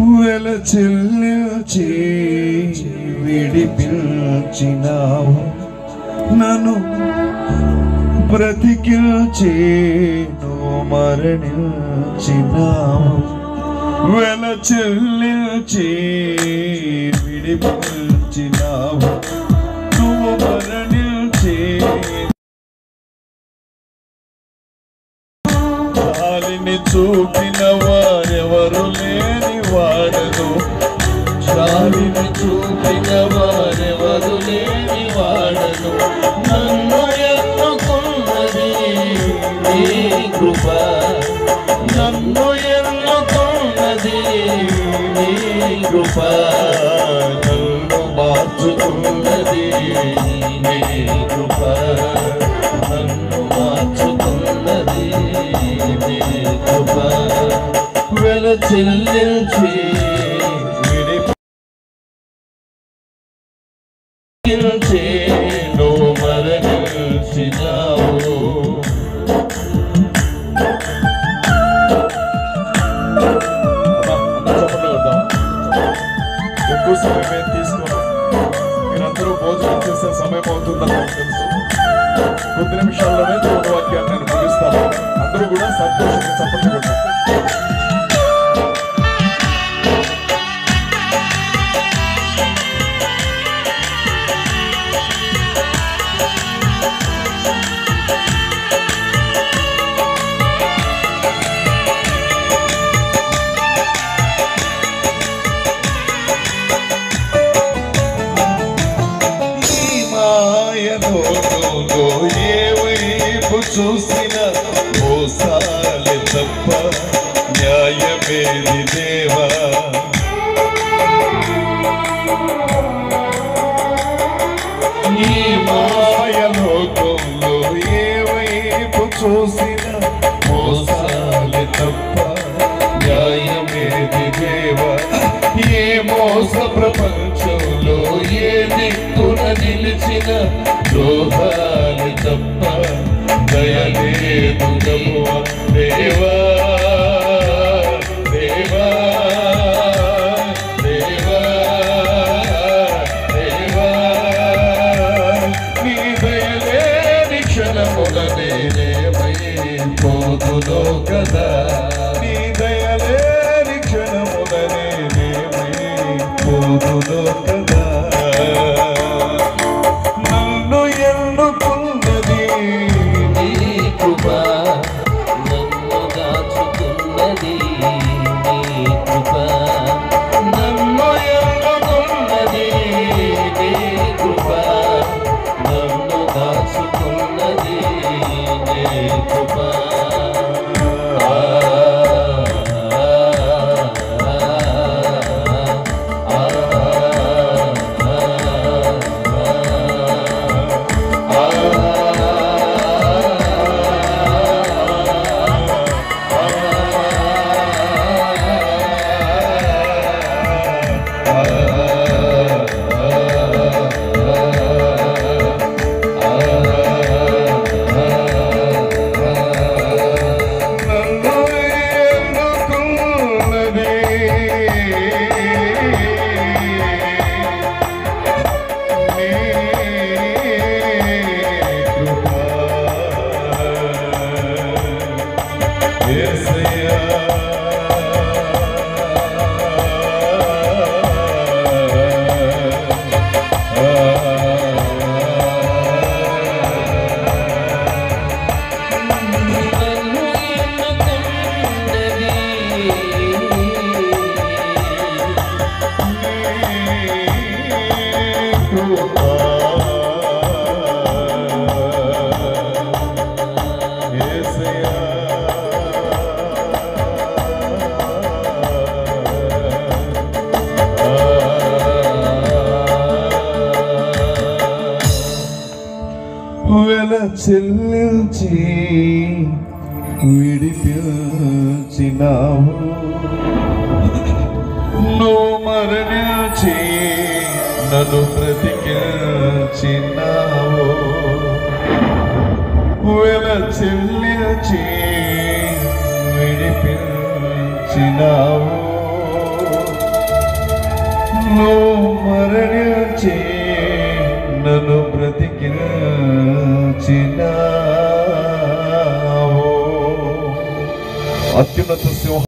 వెల చెల్లించి విడిపించినావు, నన్ను బ్రతికించి నువ్వు మరణించినావు. వెల చెల్లించి విడిపించినావు, నువ్వు మరణించి జాలిని చూపిన వారెవరు లేని వాడను, జాలిని చూపిన వారెవరు లేని వాడను. నన్ను ఎన్నుకున్నది నీ కృప, నన్ను ఎన్నుకున్నది నీ కృప, నన్ను మార్చుకున్నది నీ కృప, నన్ను మార్చుకున్నది నీ కృప. వెల చెల్లించి నువ్వు మరణించినావు. ఎక్కువ సమయం ఏం తీసుకోను, మీరందరూ భోజనం చేసే సమయం అవుతుందని నాకు తెలుసు. కొద్ది నిమిషాల్లోనే దేవుని వాక్యాన్ని నేను ముగిస్తాను. అందరూ కూడా సంతోషంగా చప్పట్లు కొట్టారు. ఏ వైపు చూసిన మోసాలే తప్ప న్యాయమేది దేవా. ఈ మాయలోకంలో ఏ వైపు చూసిన మోసాలే తప్ప న్యాయమేది దేవా. ఏ మోస ప్రపంచంలో ఏ దిక్కున నిలిచిన ద్రోహాలు తప్ప దయలేదు ప్రభువా. దేవా దేవా దేవా దేవా, నీ దయలేని క్షణముల నేనేమైపోదునో కదా, నీ దయలేని క్షణముల నేనేమైపోదునో కదా. నన్ను ఎన్నుకున్నది నీ కృప, నన్ను దాచుకున్నది నీ కృప, నన్ను ఎన్నుకున్నది నీ కృప, నన్ను దాచుకున్నది నీ కృప. వెల చెల్లించి విడిపించినావు, నువ్వు మరణించి నన్ను బ్రతికించినావు. వెల చెల్లించి విడిపించినావు, నువ్వు మరణించి నన్ను బ్రతికించినావు. అత్యున్నత సింహ